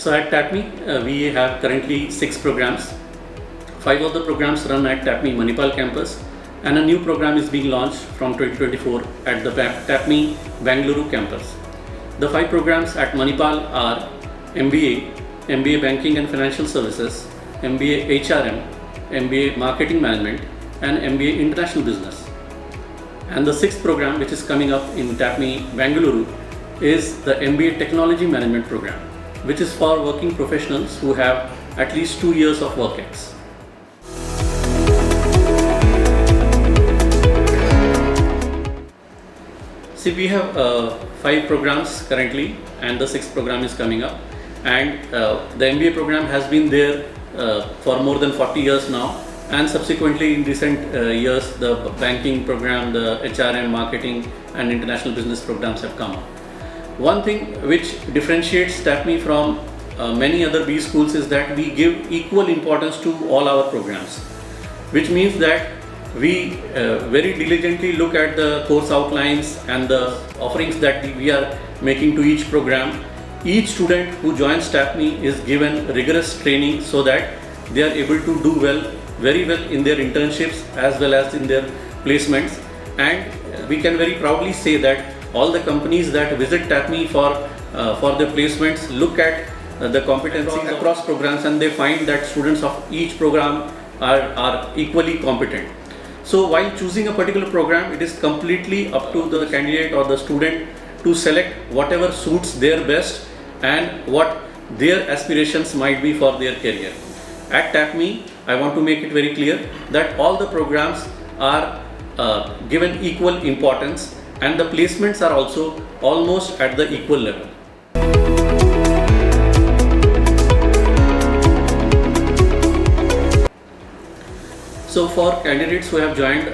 So at TAPMI, we have currently 6 programs. 5 of the programs run at TAPMI Manipal campus, and a new program is being launched from 2024 at the TAPMI Bangalore campus. The 5 programs at Manipal are MBA, MBA Banking and Financial Services, MBA HRM, MBA Marketing Management, and MBA International Business. And the 6th program, which is coming up in TAPMI Bangalore, is the MBA Technology Management program, which is for working professionals who have at least 2 years of work ex. See, we have 5 programs currently, and the 6th program is coming up. And the MBA program has been there for more than 40 years now, and subsequently in recent years the banking program, the HRM, marketing and international business programs have come up. One thing which differentiates TAPMI from many other B schools is that we give equal importance to all our programs, which means that we very diligently look at the course outlines and the offerings that we are making to each program. Each student who joins TAPMI is given rigorous training so that they are able to do very well in their internships as well as in their placements. And we can very proudly say that all the companies that visit TAPMI for their placements look at the competencies across programs, and they find that students of each program are equally competent. So while choosing a particular program, it is completely up to the candidate or the student to select whatever suits their best and what their aspirations might be for their career. At TAPMI, I want to make it very clear that all the programs are given equal importance, and the placements are also almost at the equal level. So for candidates who have joined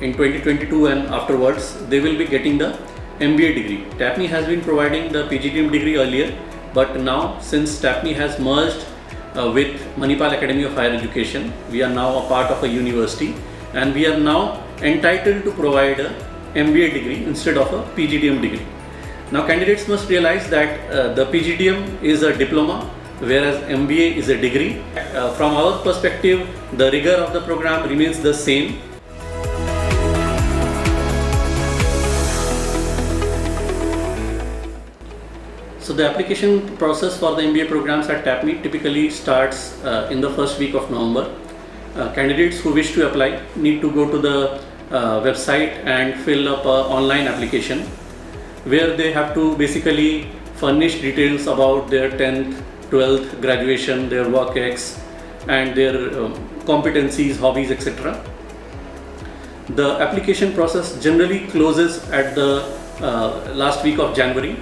in 2022 and afterwards, they will be getting the MBA degree. TAPMI has been providing the PGDM degree earlier, but now since TAPMI has merged with Manipal Academy of Higher Education, we are now a part of a university, and we are now entitled to provide a MBA degree instead of a PGDM degree. Now candidates must realize that the PGDM is a diploma, whereas MBA is a degree. From our perspective, the rigor of the program remains the same. So the application process for the MBA programs at TAPMI typically starts in the first week of November. Candidates who wish to apply need to go to the website and fill up an online application, where they have to basically furnish details about their 10th, 12th graduation, their work ex and their competencies, hobbies, etc. The application process generally closes at the last week of January,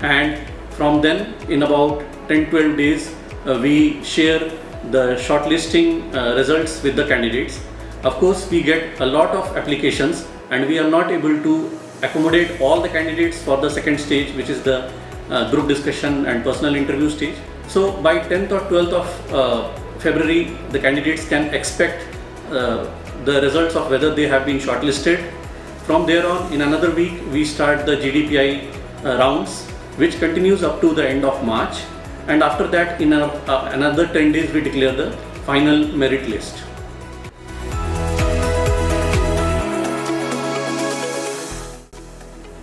and from then in about 10-12 days we share the shortlisting results with the candidates. Of course, we get a lot of applications and we are not able to accommodate all the candidates for the second stage, which is the group discussion and personal interview stage. So by 10th or 12th of February, the candidates can expect the results of whether they have been shortlisted. From there on, in another week, we start the GDPI rounds, which continues up to the end of March. And after that, in another 10 days, we declare the final merit list.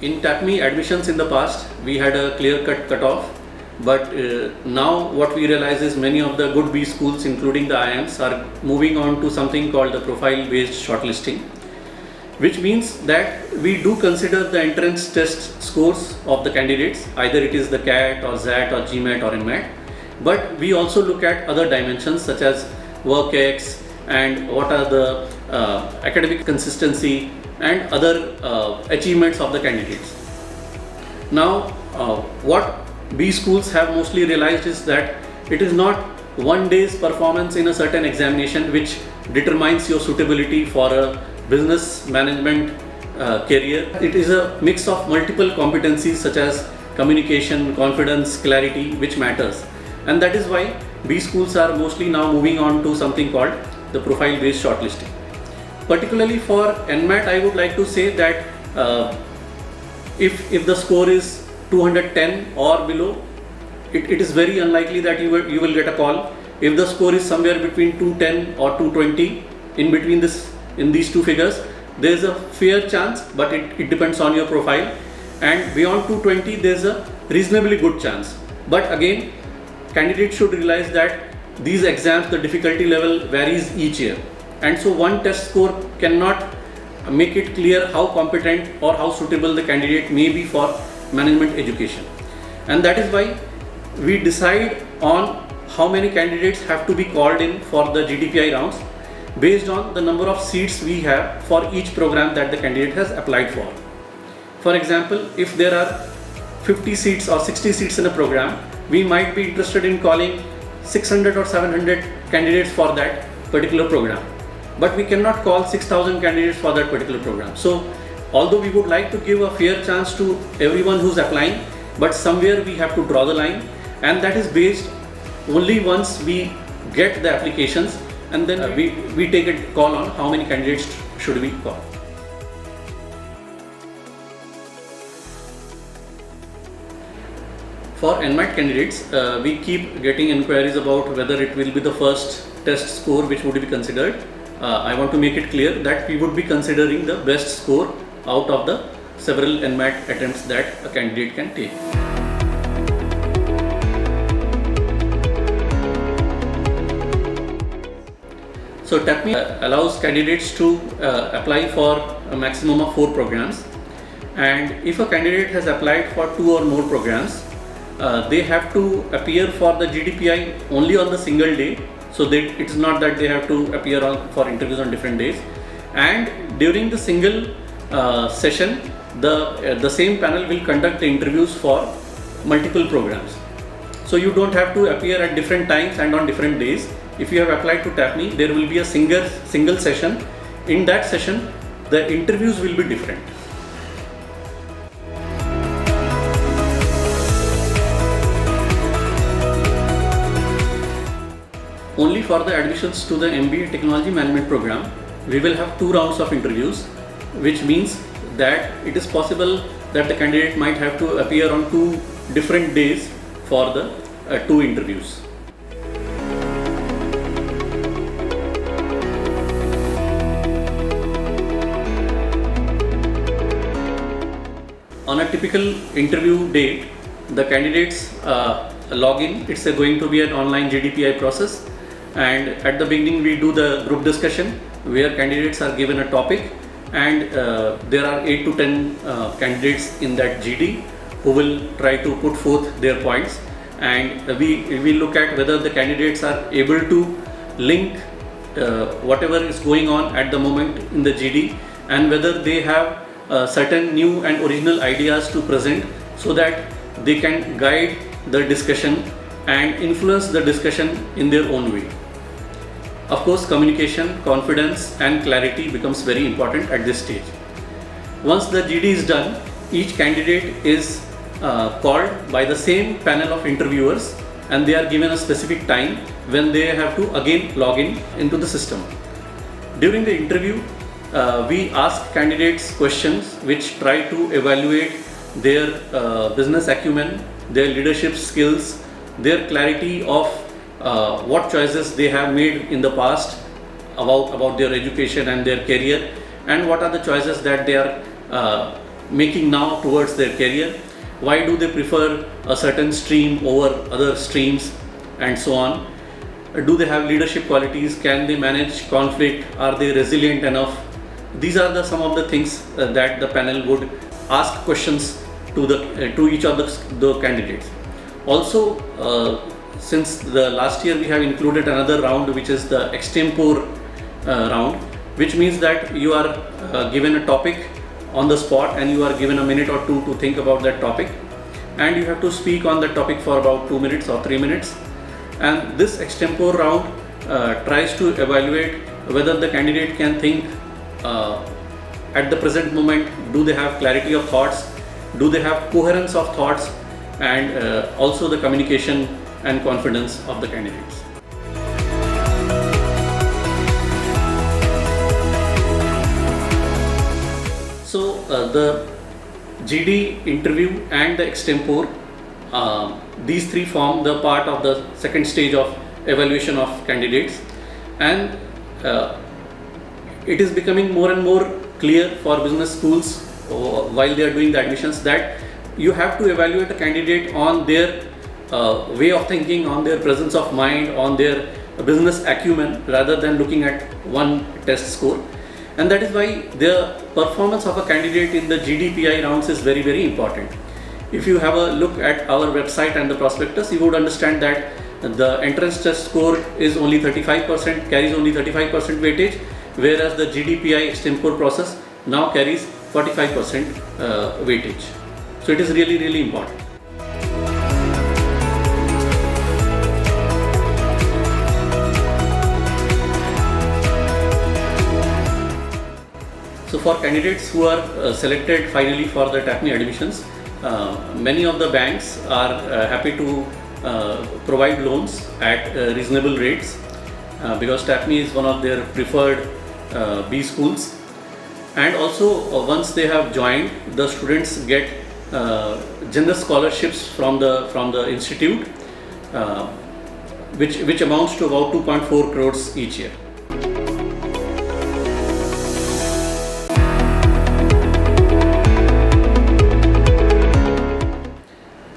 In TAPMI admissions in the past, we had a clear-cut cutoff, but now what we realize is many of the good B schools, including the IIMs, are moving on to something called the profile-based shortlisting, which means that we do consider the entrance test scores of the candidates, either it is the CAT or ZAT or GMAT or MAT, but we also look at other dimensions such as work ex and what are the academic consistency and other achievements of the candidates. Now, what B schools have mostly realized is that it is not one day's performance in a certain examination which determines your suitability for a business management career. It is a mix of multiple competencies such as communication, confidence, clarity, which matters. And that is why B schools are mostly now moving on to something called the profile-based shortlisting. Particularly for NMAT, I would like to say that if the score is 210 or below, it is very unlikely that you will get a call. If the score is somewhere between 210 or 220, in between in these two figures, there is a fair chance, but it depends on your profile. And beyond 220, there is a reasonably good chance. But again, candidates should realize that these exams, the difficulty level varies each year. And so one test score cannot make it clear how competent or how suitable the candidate may be for management education. And that is why we decide on how many candidates have to be called in for the GDPI rounds based on the number of seats we have for each program that the candidate has applied for. For example, if there are 50 seats or 60 seats in a program, we might be interested in calling 600 or 700 candidates for that particular program. But we cannot call 6,000 candidates for that particular program. So, although we would like to give a fair chance to everyone who's applying, but somewhere we have to draw the line, and that is based only once we get the applications, and then we take a call on how many candidates should we call. For NMAT candidates, we keep getting inquiries about whether it will be the first test score which would be considered. I want to make it clear that we would be considering the best score out of the several NMAT attempts that a candidate can take. So TAPMI allows candidates to apply for a maximum of 4 programs, and if a candidate has applied for 2 or more programs, they have to appear for the GDPI only on the single day. So it is not that they have to appear for interviews on different days. And during the single session, the same panel will conduct the interviews for multiple programs. So you don't have to appear at different times and on different days. If you have applied to TAPMI, there will be a single session. In that session, the interviews will be different. Only for the admissions to the MBA Technology Management program, we will have 2 rounds of interviews, which means that it is possible that the candidate might have to appear on 2 different days for the 2 interviews. On a typical interview date, the candidates log in. It's going to be an online GDPI process, and at the beginning we do the group discussion where candidates are given a topic, and there are 8 to 10 candidates in that GD who will try to put forth their points, and we look at whether the candidates are able to link whatever is going on at the moment in the GD, and whether they have certain new and original ideas to present so that they can guide the discussion and influence the discussion in their own way. Of course, communication, confidence and clarity becomes very important at this stage. Once the GD is done, each candidate is called by the same panel of interviewers, and they are given a specific time when they have to again log in into the system. During the interview, we ask candidates questions which try to evaluate their business acumen, their leadership skills, their clarity of what choices they have made in the past about their education and their career, and what are the choices that they are making now towards their career. Why do they prefer a certain stream over other streams, and so on. Do they have leadership qualities? Can they manage conflict? Are they resilient enough? These are some of the things that the panel would ask questions to each of the candidates. Also, since the last year we have included another round, which is the extempore round, which means that you are given a topic on the spot and you are given a minute or 2 to think about that topic, and you have to speak on that topic for about 2 minutes or 3 minutes. And this extempore round tries to evaluate whether the candidate can think at the present moment. Do they have clarity of thoughts? Do they have coherence of thoughts? And also the communication and confidence of the candidates. So the GD interview and the extempore these three form the part of the second stage of evaluation of candidates, and it is becoming more and more clear for business schools while they are doing the admissions that you have to evaluate a candidate on their way of thinking, on their presence of mind, on their business acumen, rather than looking at one test score. And that is why the performance of a candidate in the GDPI rounds is very, very important. If you have a look at our website and the prospectus, you would understand that the entrance test score is only 35%, carries only 35% weightage, whereas the GDPI extempore process now carries 45% weightage. So it is really, really important. So for candidates who are selected finally for the TAPMI admissions, many of the banks are happy to provide loans at reasonable rates because TAPMI is one of their preferred B schools. And also once they have joined, the students get generous scholarships from the institute, which amounts to about 2.4 crores each year.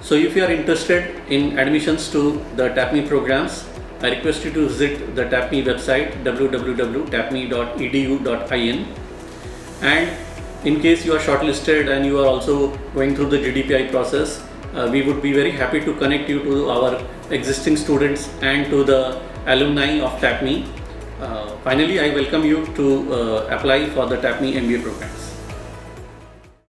So if you are interested in admissions to the TAPMI programs, I request you to visit the TAPMI website www.tapmi.edu.in, and in case you are shortlisted and you are also going through the GDPI process, we would be very happy to connect you to our existing students and to the alumni of TAPMI. Finally, I welcome you to apply for the TAPMI MBA programs.